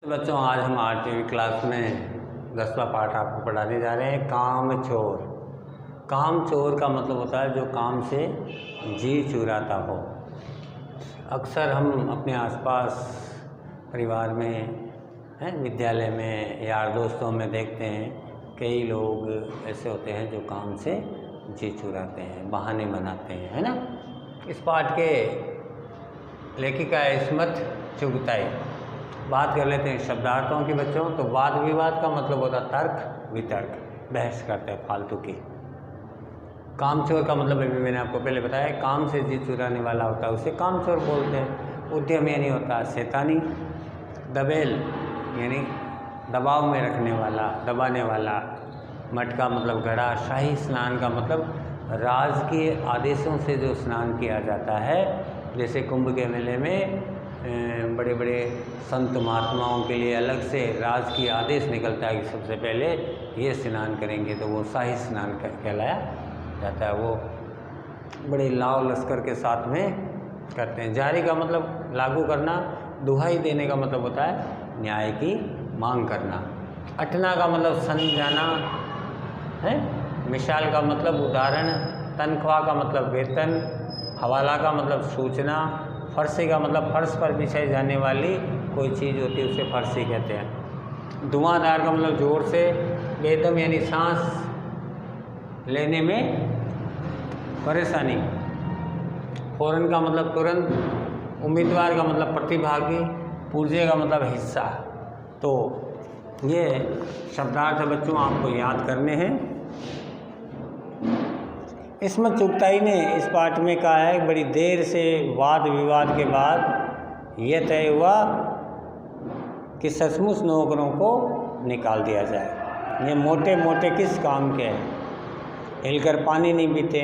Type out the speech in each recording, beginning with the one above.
तो बच्चों, आज हम 8वीं क्लास में 10वां पाठ आपको पढ़ाने जा रहे हैं। काम चोर। काम चोर का मतलब होता है जो काम से जी चुराता हो। अक्सर हम अपने आसपास परिवार में हैं, विद्यालय में, यार दोस्तों में देखते हैं कई लोग ऐसे होते हैं जो काम से जी चुराते हैं, बहाने बनाते हैं, है ना। इस पाठ के लेखिका इस्मत चुगताई। बात कर लेते हैं शब्दार्थों की बच्चों। तो वाद विवाद का मतलब होता है तर्क वितर्क, बहस करते हैं फालतू की। कामचोर का मतलब अभी मैंने आपको पहले बताया, काम से जी चुराने वाला होता है उसे कामचोर बोलते हैं। उद्यम यानी होता है शैतानी। दबेल यानी दबाव में रखने वाला, दबाने वाला। मटका मतलब घड़ा। शाही स्नान का मतलब राजकीय आदेशों से जो स्नान किया जाता है, जैसे कुंभ के मेले में बड़े बड़े संत महात्माओं के लिए अलग से राजकीय आदेश निकलता है कि सबसे पहले ये स्नान करेंगे, तो वो शाही स्नान कहलाया जाता है। वो बड़े लाव लश्कर के साथ में करते हैं। जारी का मतलब लागू करना। दुहाई देने का मतलब होता है न्याय की मांग करना। अटना का मतलब सन जाना है। मिसाल का मतलब उदाहरण। तनख्वाह का मतलब वेतन। हवाला का मतलब सूचना। फरसी का मतलब फर्श पर बिछाई जाने वाली कोई चीज़ होती है उसे फरसी कहते हैं। धुआंधार का मतलब जोर से। बेदम यानी सांस लेने में परेशानी। फौरन का मतलब तुरंत। उम्मीदवार का मतलब प्रतिभागी। पुर्जे का मतलब हिस्सा। तो ये शब्दार्थ बच्चों आपको याद करने हैं। इस्मत चुगताई ने इस पाठ में कहा है, बड़ी देर से वाद विवाद के बाद यह तय हुआ कि सचमुच नौकरों को निकाल दिया जाए। ये मोटे मोटे किस काम के हैं? हिलकर पानी नहीं पीते,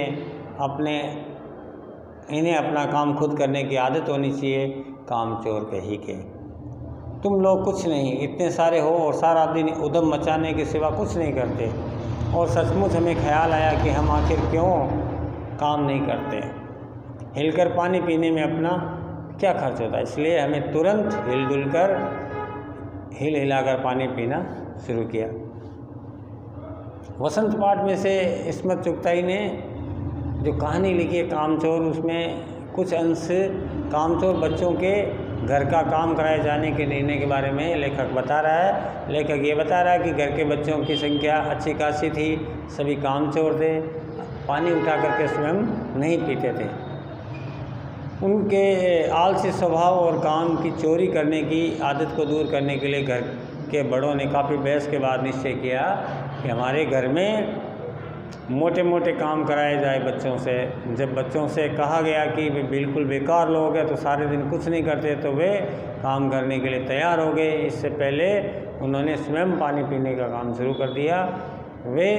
इन्हें अपना काम खुद करने की आदत होनी चाहिए। काम चोर कही के। तुम लोग कुछ नहीं, इतने सारे हो और सारा दिन उधम मचाने के सिवा कुछ नहीं करते, और सचमुच हमें ख्याल आया कि हम आखिर क्यों काम नहीं करते। हिलकर पानी पीने में अपना क्या खर्च होता है, इसलिए हमें तुरंत हिलजुल कर हिल हिलाकर पानी पीना शुरू किया। वसंत पाठ में से इस्मत चुगताई ने जो कहानी लिखी है कामचोर, उसमें कुछ अंश कामचोर बच्चों के घर का काम कराए जाने के निर्णय के बारे में लेखक बता रहा है। लेखक ये बता रहा है कि घर के बच्चों की संख्या अच्छी खासी थी, सभी कामचोर थे, पानी उठा करके स्वयं नहीं पीते थे। उनके आलसी स्वभाव और काम की चोरी करने की आदत को दूर करने के लिए घर के बड़ों ने काफ़ी बहस के बाद निश्चय किया कि हमारे घर में मोटे मोटे काम कराए जाए बच्चों से। जब बच्चों से कहा गया कि वे बिल्कुल बेकार लोग हैं, तो सारे दिन कुछ नहीं करते, तो वे काम करने के लिए तैयार हो गए। इससे पहले उन्होंने स्वयं पानी पीने का काम शुरू कर दिया। वे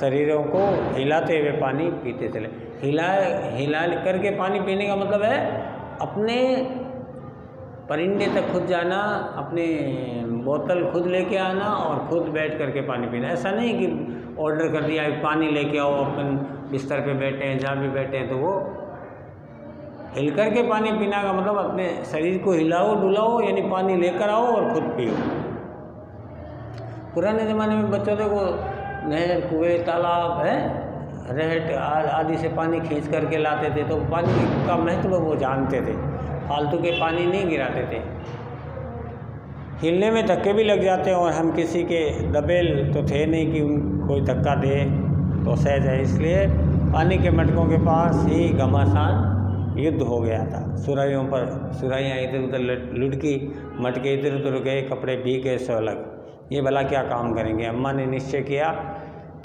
शरीरों को हिलाते हुए पानी पीते चले। हिला करके पानी पीने का मतलब है अपने परिंदे तक खुद जाना, अपने बोतल खुद लेके आना और खुद बैठ करके पानी पीना। ऐसा नहीं कि ऑर्डर कर दिया पानी लेके आओ, अपन बिस्तर पे बैठे हैं, जहाँ भी बैठे हैं, तो वो हिल करके पानी पीना का मतलब अपने शरीर को हिलाओ डुलाओ, यानी पानी लेकर आओ और खुद पियो। पुराने ज़माने में बच्चों को नहर, कुएं, तालाब है, रहट आदि से पानी खींच करके लाते थे, तो पानी का महत्व वो जानते थे, फालतू के पानी नहीं गिराते थे। हिलने में धक्के भी लग जाते हैं, और हम किसी के दबेल तो थे नहीं कि कोई धक्का दे तो सह जाए, इसलिए पानी के मटकों के पास ही घमासान युद्ध हो गया था। सुराहियों पर सुराहियाँ इधर उधर लुढ़की, मटके इधर उधर गए, कपड़े भीगे सो अलग। ये भला क्या काम करेंगे? अम्मा ने निश्चय किया,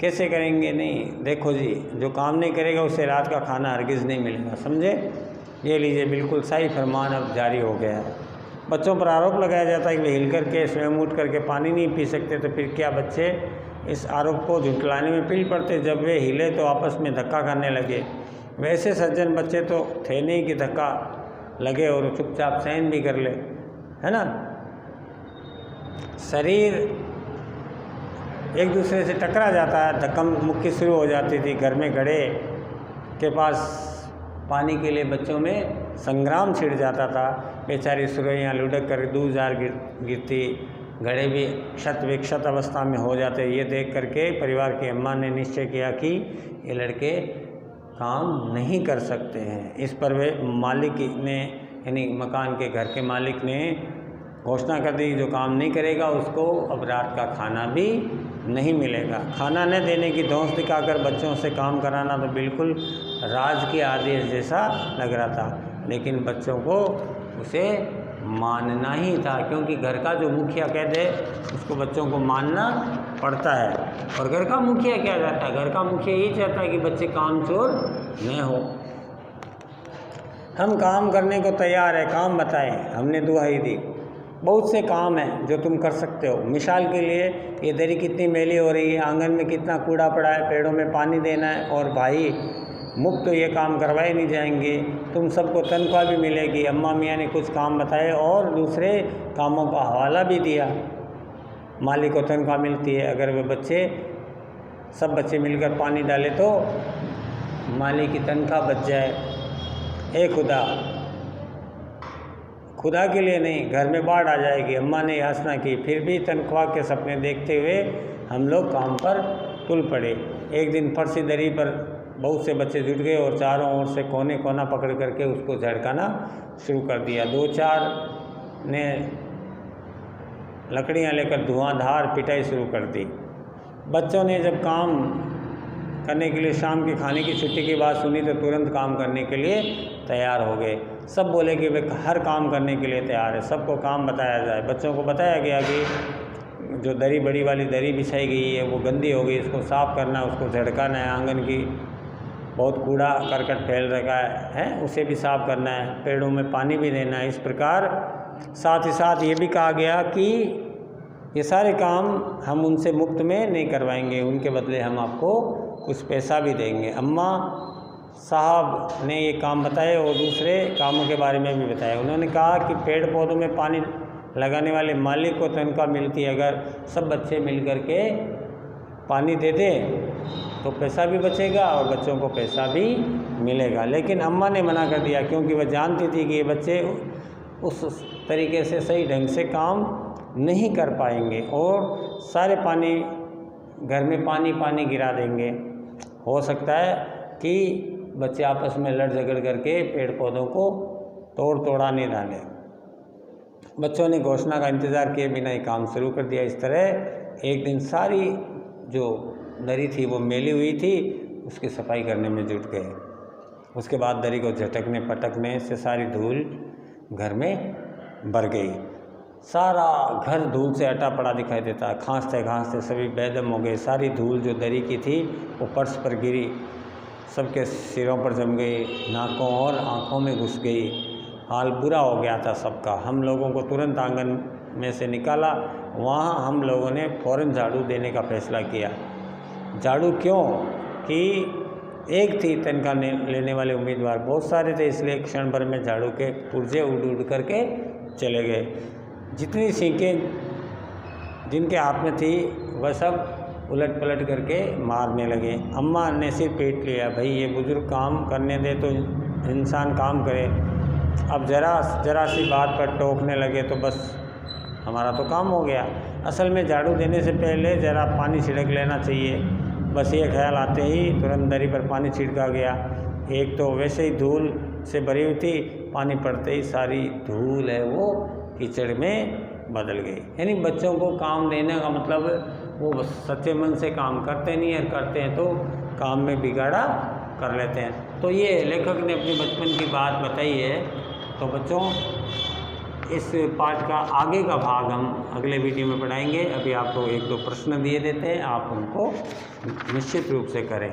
कैसे करेंगे? नहीं, देखो जी, जो काम नहीं करेगा उसे रात का खाना हरगिज़ नहीं मिलेगा, समझे? ये लीजिए, बिल्कुल सही फरमान अब जारी हो गया है। बच्चों पर आरोप लगाया जाता है कि वे हिल करके स्वयं उठ करके पानी नहीं पी सकते, तो फिर क्या बच्चे इस आरोप को झुटलाने में पील पड़ते? जब वे हिले तो आपस में धक्का करने लगे। वैसे सज्जन बच्चे तो थे नहीं कि धक्का लगे और चुपचाप सहन भी कर ले, है ना। शरीर एक दूसरे से टकरा जाता है, धक्का मुक्की शुरू हो जाती थी। घर में घड़े के पास पानी के लिए बच्चों में संग्राम छिड़ जाता था। बेचारी सुरैया लुढ़क कर दूर जार गिरती, घड़े भी क्षत विक्षत अवस्था में हो जाते। ये देख करके परिवार की अम्मा ने निश्चय किया कि ये लड़के काम नहीं कर सकते हैं। इस पर वे मालिक ने, यानी मकान के घर के मालिक ने घोषणा कर दी, जो काम नहीं करेगा उसको अब रात का खाना भी नहीं मिलेगा। खाना न देने की धौंस दिखाकर बच्चों से काम कराना तो बिल्कुल राज के आदेश जैसा लग रहा था, लेकिन बच्चों को उसे मानना ही था, क्योंकि घर का जो मुखिया कह दे उसको बच्चों को मानना पड़ता है। और घर का मुखिया क्या चाहता है? घर का मुखिया यही चाहता है कि बच्चे कामचोर न हो। हम काम करने को तैयार है, काम बताएं। हमने दुहाई दी, बहुत से काम हैं जो तुम कर सकते हो। मिसाल के लिए ये दरी कितनी मैली हो रही है, आंगन में कितना कूड़ा पड़ा है, पेड़ों में पानी देना है, और भाई मुफ्त तो ये काम करवाए नहीं जाएंगे, तुम सबको तनख्वाह भी मिलेगी। अम्मा मियाँ ने कुछ काम बताए और दूसरे कामों का हवाला भी दिया। मालिक को तनख्वाह मिलती है, अगर वे बच्चे सब बच्चे मिलकर पानी डाले तो मालिक की तनख्वाह बच जाए। ए खुदा के लिए नहीं, घर में बाढ़ आ जाएगी। अम्मा ने याचना की, फिर भी तनख्वाह के सपने देखते हुए हम लोग काम पर तुल पड़े। एक दिन फर्शी दरी पर बहुत से बच्चे जुट गए और चारों ओर से कोने कोना पकड़ करके उसको झड़काना शुरू कर दिया। 2-4 ने लकड़ियां लेकर धुआंधार पिटाई शुरू कर दी। बच्चों ने जब काम करने के लिए शाम के खाने की छुट्टी की बात सुनी तो तुरंत काम करने के लिए तैयार हो गए। सब बोले कि वे हर काम करने के लिए तैयार है, सबको काम बताया जाए। बच्चों को बताया गया कि जो दरी बड़ी वाली दरी बिछाई गई है वो गंदी हो गई, इसको साफ़ करना है, उसको झड़काना है, आंगन की बहुत कूड़ा करकट फैल रखा है उसे भी साफ़ करना है, पेड़ों में पानी भी देना है। इस प्रकार साथ ही साथ ये भी कहा गया कि ये सारे काम हम उनसे मुफ्त में नहीं करवाएंगे, उनके बदले हम आपको कुछ पैसा भी देंगे। अम्मा साहब ने ये काम बताए और दूसरे कामों के बारे में भी बताया। उन्होंने कहा कि पेड़ पौधों में पानी लगाने वाले मालिक को तनख्वाह मिलती है, अगर सब बच्चे मिल कर के पानी दे दें तो पैसा भी बचेगा और बच्चों को पैसा भी मिलेगा। लेकिन अम्मा ने मना कर दिया, क्योंकि वह जानती थी कि ये बच्चे उस तरीके से सही ढंग से काम नहीं कर पाएंगे और सारे पानी घर में पानी गिरा देंगे। हो सकता है कि बच्चे आपस में लड़ झगड़ करके पेड़ पौधों को तोड़ा नहीं डालें। बच्चों ने घोषणा का इंतज़ार किए बिना ही काम शुरू कर दिया। इस तरह एक दिन सारी जो दरी थी वो मेली हुई थी, उसकी सफाई करने में जुट गए। उसके बाद दरी को झटकने पटकने से सारी धूल घर में भर गई। सारा घर धूल से अटा पड़ा दिखाई देता है। खांसते खांसते सभी बेदम हो गए। सारी धूल जो दरी की थी वो फर्श पर गिरी, सबके सिरों पर जम गई, नाकों और आँखों में घुस गई। हाल बुरा हो गया था सबका। हम लोगों को तुरंत आंगन में से निकाला। वहाँ हम लोगों ने फ़ौरन झाड़ू देने का फैसला किया। झाड़ू क्यों कि एक थी तनख्वाह लेने वाले उम्मीदवार, बहुत सारे थे, इसलिए क्षण भर में झाड़ू के पुर्जे उड़ करके चले गए। जितनी सीखें जिनके हाथ में थी वह सब उलट पलट करके मारने लगे। अम्मा ने सिर पीट लिया, भाई ये बुजुर्ग काम करने दे तो इंसान काम करे, अब जरा सी बात पर टोकने लगे तो बस हमारा तो काम हो गया। असल में झाड़ू देने से पहले ज़रा पानी छिड़क लेना चाहिए। बस ये ख्याल आते ही तुरंत दरी पर पानी छिड़का गया। एक तो वैसे ही धूल से भरी हुई थी, पानी पड़ते ही सारी धूल है वो कीचड़ में बदल गई। यानी बच्चों को काम देने का मतलब वो सच्चे मन से काम करते नहीं है, करते हैं तो काम में बिगाड़ा कर लेते हैं। तो ये लेखक ने अपने बचपन की बात बताई है। तो बच्चों इस पाठ का आगे का भाग हम अगले वीडियो में पढ़ाएंगे। अभी आपको 1-2 प्रश्न दिए देते हैं, आप उनको निश्चित रूप से करें।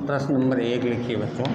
प्रश्न नंबर 1 लिखिए बच्चों।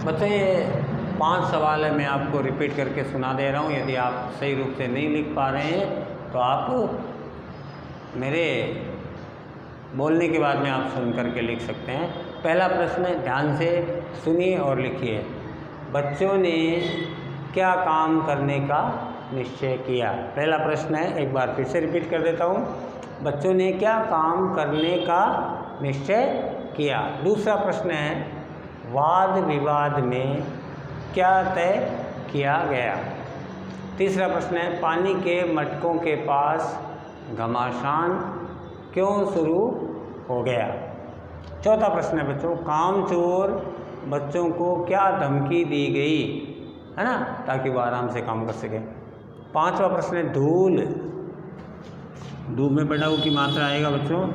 बच्चों ये 5 सवाल है, मैं आपको रिपीट करके सुना दे रहा हूँ। यदि आप सही रूप से नहीं लिख पा रहे हैं तो आप मेरे बोलने के बाद में आप सुन करके लिख सकते हैं। पहला प्रश्न है, ध्यान से सुनिए और लिखिए। बच्चों ने क्या काम करने का निश्चय किया? पहला प्रश्न है, एक बार फिर से रिपीट कर देता हूँ। बच्चों ने क्या काम करने का निश्चय किया? दूसरा प्रश्न है, वाद विवाद में क्या तय किया गया? तीसरा प्रश्न है, पानी के मटकों के पास घमासान क्यों शुरू हो गया? चौथा प्रश्न है बच्चों, कामचोर बच्चों को क्या धमकी दी गई, है ना, ताकि वो आराम से काम कर सके। पांचवा प्रश्न है, धूल, धूल में बड़ा ऊ की मात्रा आएगा बच्चों।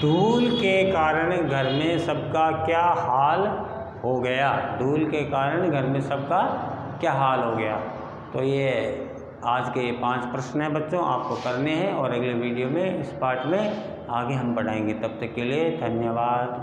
धूल के कारण घर में सबका क्या हाल हो गया? धूल के कारण घर में सबका क्या हाल हो गया? तो ये आज के 5 प्रश्न हैं बच्चों, आपको करने हैं और अगले वीडियो में इस पार्ट में आगे हम बढ़ाएंगे। तब तक के लिए धन्यवाद।